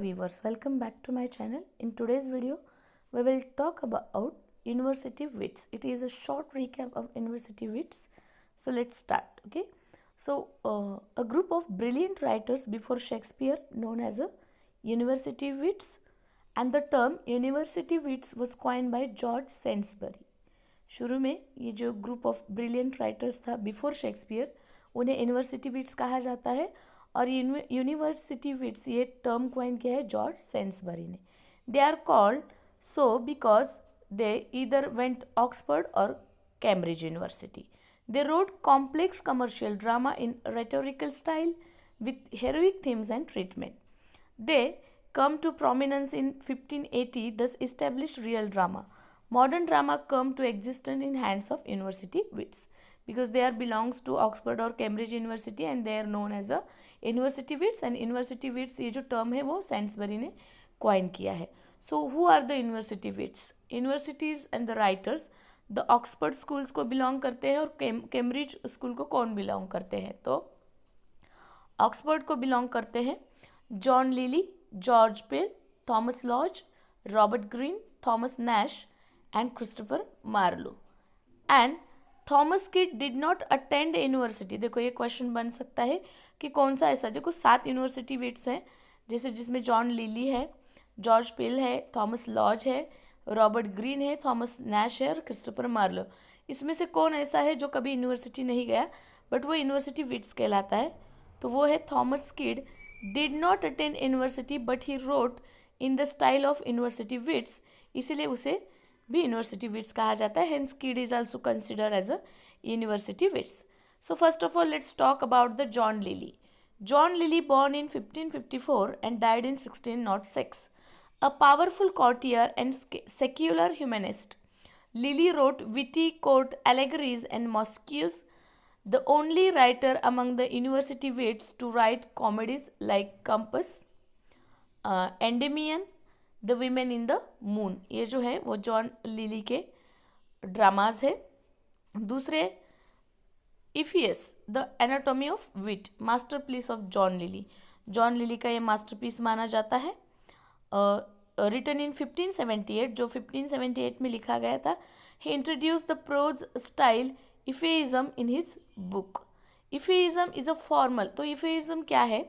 viewers, welcome back to my channel. In today's video, we will talk about University Wits. It is a short recap of University Wits. So let's start. Okay. So a group of brilliant writers before Shakespeare known as a University Wits, and the term University Wits was coined by George Sainsbury. शुरू में ये जो group of brilliant writers था before Shakespeare, उन्हें university wits कहा जाता है. और यूनिवर्सिटी विट्स ये टर्म क्वाइन किया है जॉर्ज सेंसबरी ने. They are called so because they either went Oxford और Cambridge university. They wrote complex commercial drama in rhetorical style with heroic themes and treatment. They come to prominence in 1580, thus established real drama. Modern drama come to existence in hands of University Wits because they are belongs to Oxford or Cambridge University and they are known as a University Wits. And University Wits ये जो term है वो Sainsbury ने coin किया है. So who are the University Wits? Universities and the writers, the Oxford schools को belong करते हैं और Cambridge school को कौन belong करते हैं? तो ऑक्सफोर्ड को बिलोंग करते हैं John Lyly, George Peele, Thomas Lodge, Robert Greene, Thomas Nashe and Christopher Marlowe. And Thomas Kyd did not attend university. देखो ये क्वेश्चन बन सकता है कि कौन सा ऐसा, देखो 7 यूनिवर्सिटी विट्स हैं, जैसे जिसमें जॉन लिली है, जॉर्ज पिल है, थॉमस लॉज है, रॉबर्ट ग्रीन है, थॉमस नैश है और क्रिस्टोफर मार्लो. इसमें से कौन ऐसा है जो कभी यूनिवर्सिटी नहीं गया बट वो यूनिवर्सिटी विट्स कहलाता है? तो वो है Thomas Kyd. Did not attend university but he wrote in the style of university wits, इसीलिए उसे भी यूनिवर्सिटी विट्स कहा जाता है. Hence Kyd is also considered as a university wits. So first of all let's talk about the John Lyly. John Lyly born in 1554 and died in 1606. A powerful courtier and secular humanist, Lily wrote witty court allegories and mosques, the only writer among the university wits to write comedies like Cupt, Endymion, The Women in the Moon. ये जो है वो John lily के dramas है. दूसरे Euphues, the anatomy of wit, masterpiece of John Lyly. John Lyly का ये masterpiece माना जाता है. रिटन इन 1578, जो 1578 में लिखा गया था. He introduce the prose style euphuism in his book. Euphuism is a formal. तो इफेइज्म क्या है?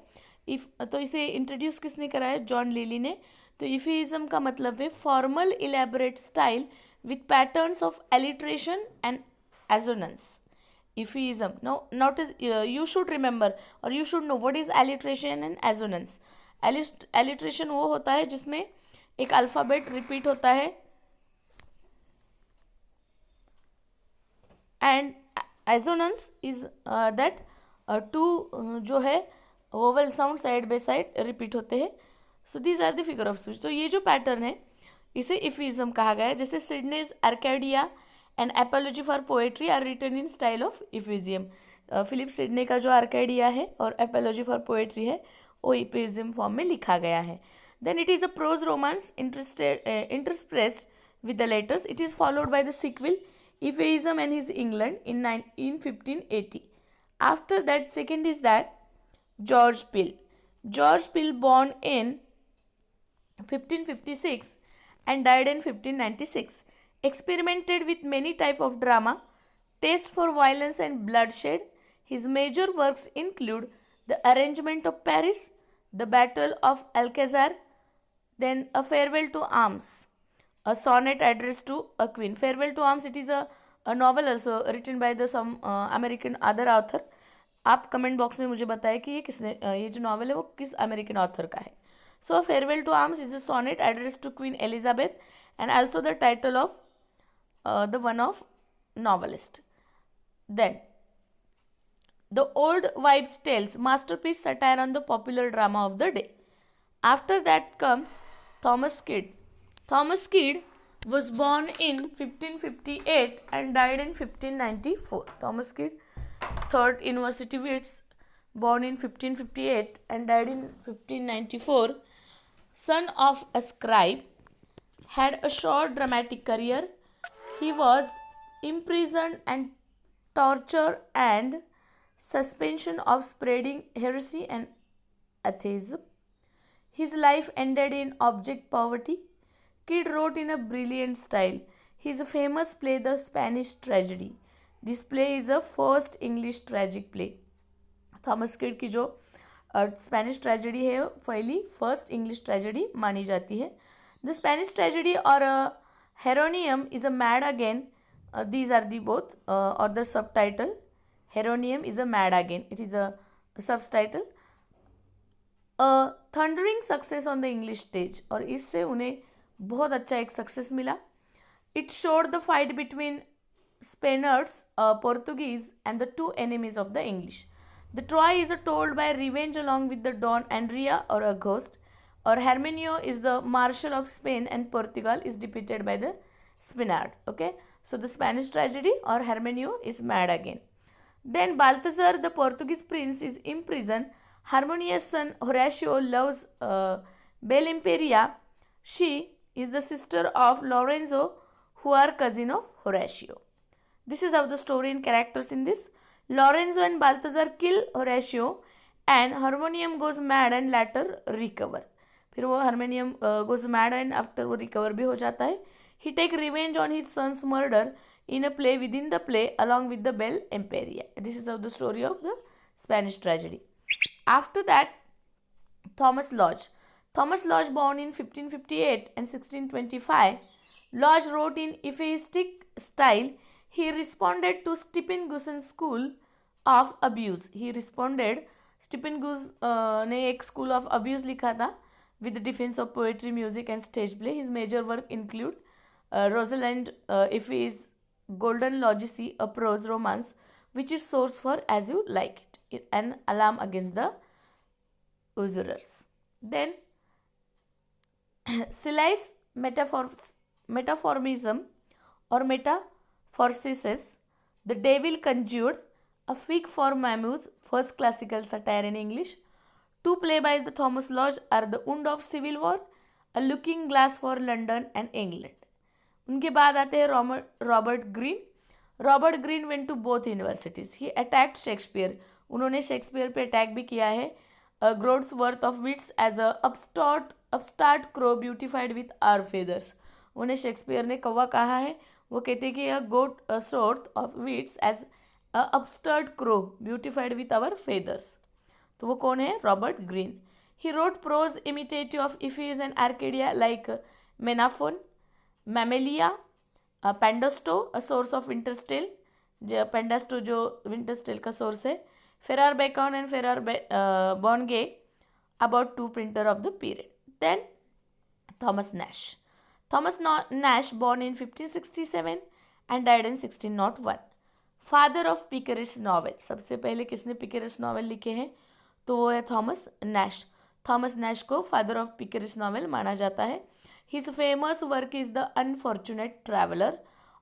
तो इसे इंट्रोड्यूस किसने करा है? जॉन लिली ने. तो इफेइज्म का मतलब है formal elaborate style with patterns of alliteration and assonance. Euphuism, no not is, you should remember और you should know what is alliteration and assonance. Alliteration वो होता है जिसमें एक अल्फ़ाबेट रिपीट होता है and assonance is that too जो है vowel sound side by side repeat होते हैं. So these are the figure of speech. तो ये जो पैटर्न है इसे इफिज्म कहा गया है. जैसे Sidney's Arcadia and Apology for Poetry are written in style of euphuism. Philip Sidney का जो आर्केडिया है और एपोलॉजी फॉर पोएट्री है वो इफिजियम फॉर्म में लिखा गया है. Then it is a prose romance interspersed with the letters. It is followed by the sequel Euphuism and his England in 1580. After that, second is that George Pill. George Pill born in 1556 and died in 1596. Experimented with many types of drama, taste for violence and bloodshed. His major works include The Arrangement of Paris, The Battle of Alcazar, then A Farewell to Arms, a sonnet addressed to a queen. Farewell to Arms, it is a novel also written by the some American other author. आप comment box में मुझे बताएं कि ये किसने ये जो novel है वो किस अमेरिकन ऑथर का है. So farewell to arms is a sonnet address to queen Elizabeth and also the title of the one of novelist. Then the old wives tales, masterpiece satire on the popular drama of the day. After that comes Thomas Kidd. Thomas Kidd was born in 1558 and died in 1594. Thomas Kidd, third University Wits, born in 1558 and died in 1594. Son of a scribe, had a short dramatic career. He was imprisoned and tortured and suspension of spreading heresy and atheism. His life ended in abject poverty. Kidd wrote in a brilliant style. His famous play, The Spanish Tragedy. This play is a first English tragic play. Thomas kid की जो Spanish tragedy है पहली first English tragedy मानी जाती है. The Spanish tragedy और हेरोनियम is a mad again. These are the both और the sub title. हेरोनियम is a mad again. It is a सब title. Thundering success on the English stage. और इससे उन्हें बहुत अच्छा एक सक्सेस मिला. It showed the fight between Spaniards, Portuguese, and the two enemies of the English. The Troy is told by revenge along with the Don Andrea or a ghost, or Herminio is the marshal of Spain and Portugal is depicted by the Spaniard. Okay, so the Spanish tragedy or Herminio is mad again. Then Balthazar, the Portuguese prince, is imprisoned. Harmonious son Horatio loves Belle Imperia. She is the sister of Lorenzo, who are cousin of Horatio. This is how the story and characters in this. Lorenzo and Balthazar kill Horatio and Harmonium goes mad and later recover. फिर वो Harmonium goes mad and after वो recover भी हो जाता है. He take revenge on his son's murder in a play within the play along with the Belle Imperia. This is how the story of the Spanish tragedy. After that, Thomas Lodge. Thomas Lodge, born in 1558 and 1625, Lodge wrote in Euphuistic style. He responded to Stephen Gusen's school of abuse. He responded, Stephen Gus ने एक school of abuse लिखा था with the defense of poetry, music and stage play. His major work include Rosalind Effie's Golden Logicy, a prose romance, which is source for As You Like It, an alarm against the usurers. Then Silay's metaphorism or Metamorphosis, The Devil Conjured, a fig for Mammoth's first classical satire in English. Two plays by the Thomas Lodge are The Wound of Civil War, A Looking Glass for London and England. उनके बाद आते हैं Robert Greene. Robert Greene went to both universities. He attacked Shakespeare. उन्होंने Shakespeare पे attack भी किया है. Groats worth of wits as a upstart crow beautified with our feathers. उन्हें शेक्सपियर ने कौवा कहा है. वो कहते हैं कि a groat sort of wits as a upstart crow beautified with our feathers. तो वो कौन है? Robert Greene. He wrote prose imitative of Euphues and Arcadia like Menaphon, Mamillia, Pandosto a source of Winter's Tale. Pandosto जो Winter's Tale का source है. Friar Bacon and Friar Bungay about two printer of the period. Then Thomas Nash. Thomas Nash, born in 1567 and died in 1601. Father of picaresque novel. सबसे पहले किसने picaresque novel लिखे हैं? तो वो है थॉमस नैश. थॉमस नैश को father of picaresque novel माना जाता है. His famous work is The Unfortunate Traveler,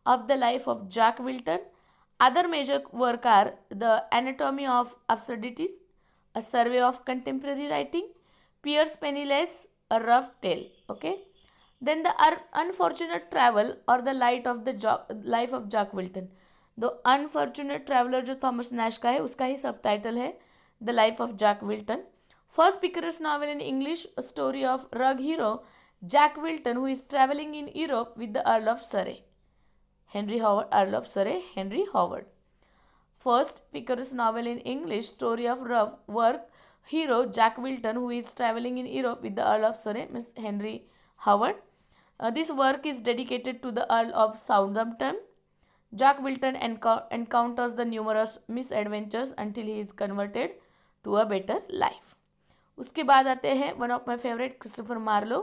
of the life of Jack Wilton. Other major work are The Anatomy of Absurdities, A Survey of Contemporary Writing, Pierce Penniless, A Rough Tale. Okay. Then The Unfortunate Travel or The Life of Jack Wilton. The Unfortunate Traveler जो Thomas Nash का है उसका ही सब title है The Life of Jack Wilton. First picaresque novel in English, a story of rug hero Jack Wilton who is traveling in Europe with the Earl of Surrey. Earl of Surrey, Henry Howard. First picaresque novel in English, story of rough work hero Jack Wilton who is traveling in Europe with the Earl of Surrey, Miss Henry Howard. This work is dedicated to the Earl of Southampton. Jack Wilton encounters the numerous misadventures until he is converted to a better life. उसके बाद आते हैं one of my favourite Christopher Marlowe.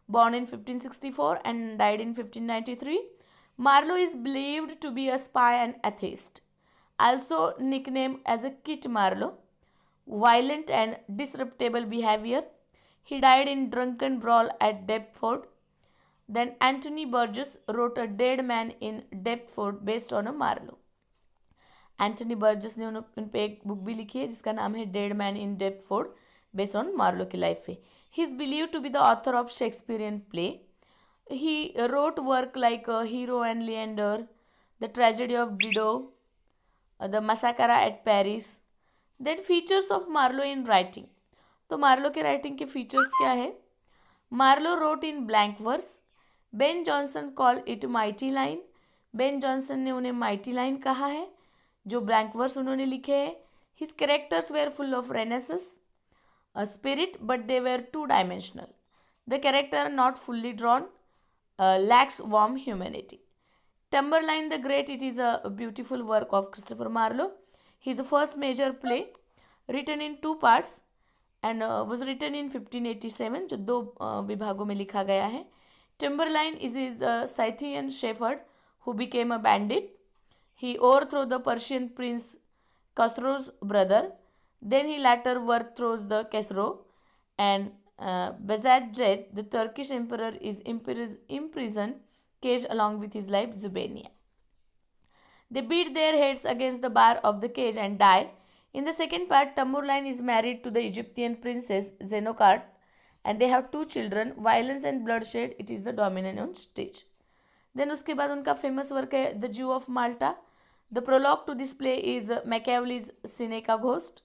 Born in 1564 and died in 1593. Marlowe is believed to be a spy and atheist. Also nicknamed as a Kit Marlowe. Violent and disreputable behavior. He died in drunken brawl at Deptford. Then Anthony Burgess wrote A Dead Man in Deptford based on a Marlowe. Antony Burgess ने उन पे एक book भी लिखी है जिसका नाम है dead man in Deptford based on Marlowe की लाइफ पे. He is believe to be the author of Shakespearean play. He wrote work like Hero and Leander, the tragedy of Dido, the massacre at Paris. Then features of Marlowe in writing. तो Marlowe के writing के features क्या है? Marlowe wrote in blank verse, Ben Jonson call it mighty line, Ben Jonson ने उन्हें mighty line कहा है जो ब्लैंक वर्स उन्होंने लिखे हैं. His characters were full of renaissance spirit, but they were two-dimensional. The character not fully drawn, lacks warm humanity. Tamburlaine the Great, it is a beautiful work of Christopher Marlowe. His first major play, written in two parts and was written in 1587, जो दो विभागों में लिखा गया है. Tamburlaine is a Scythian shepherd who became a bandit. He overthrew the Persian prince Khosrow's brother. Then he later overthrows the Khosrow, and Bazadjet, the Turkish emperor, is imprisoned, caged along with his wife Zubenia. They beat their heads against the bar of the cage and die. In the second part, Tamburlaine is married to the Egyptian princess Zenocart, and they have two children. Violence and bloodshed, it is the dominant on stage. Then उसके बाद उनका famous work है the Jew of Malta. The prologue to this play is Machiavelli's Seneca ghost.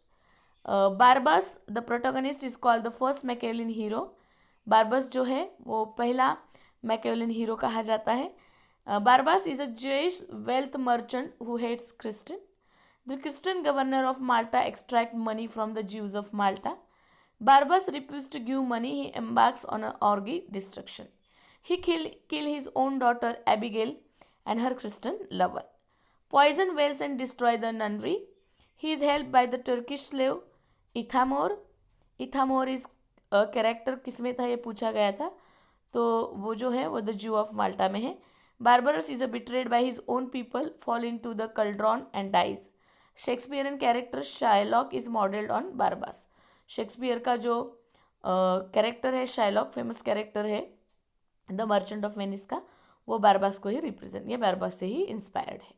Barabas the protagonist is called the first Machiavellian hero. Barabas जो है वो पहला Machiavellian hero कहा जाता है. Barabas is a Jewish wealth merchant who hates Christian. The Christian governor of Malta extract money from the Jews of Malta. Barbas refused to give money. He embarks on an orgy destruction. He kill his own daughter Abigail and her Christian lover. Poison wells and destroy the nunnery. He is helped by the Turkish slave Ithamor. Ithamor is a character, किसमें था ये पूछा गया था, तो वो जो है वो द जू ऑफ माल्टा में है. Barbarous is betrayed by his own people, fall into the cauldron and dies. Shakespearean character Shylock is modeled on Barbas. Shakespeare का जो कैरेक्टर है शाइलॉक, फेमस कैरेक्टर है द मर्चेंट ऑफ वेनिस का, वो बारबास को ही represent, ये बारबास से ही इंस्पायर्ड है.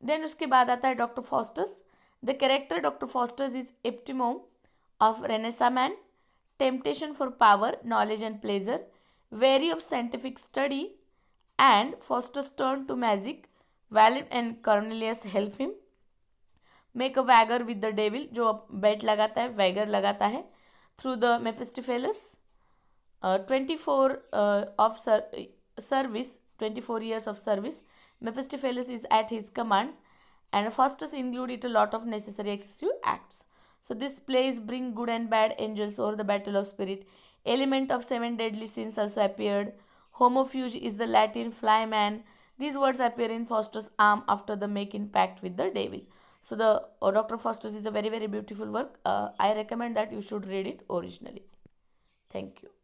देन उसके बाद आता है Doctor Faustus. The character Doctor Faustus is epitome of renaissance man, temptation for power, knowledge and pleasure, weary of scientific study, and Faustus turn to magic. Valdes and Cornelius help him. Make a wager with the devil, जो bet लगाता है, wager लगाता है, through the Mephistopheles. 24 of service, 24 years of service, Mephistopheles is at his command, and Faustus include it a lot of necessary excessive acts. So this plays bring good and bad angels over the battle of spirit. Element of 7 deadly sins also appeared. Homofuge is the Latin flyman. These words appear in Faustus' arm after the making pact with the devil. So the Dr. Faustus is a very beautiful work. I recommend that you should read it originally. Thank you.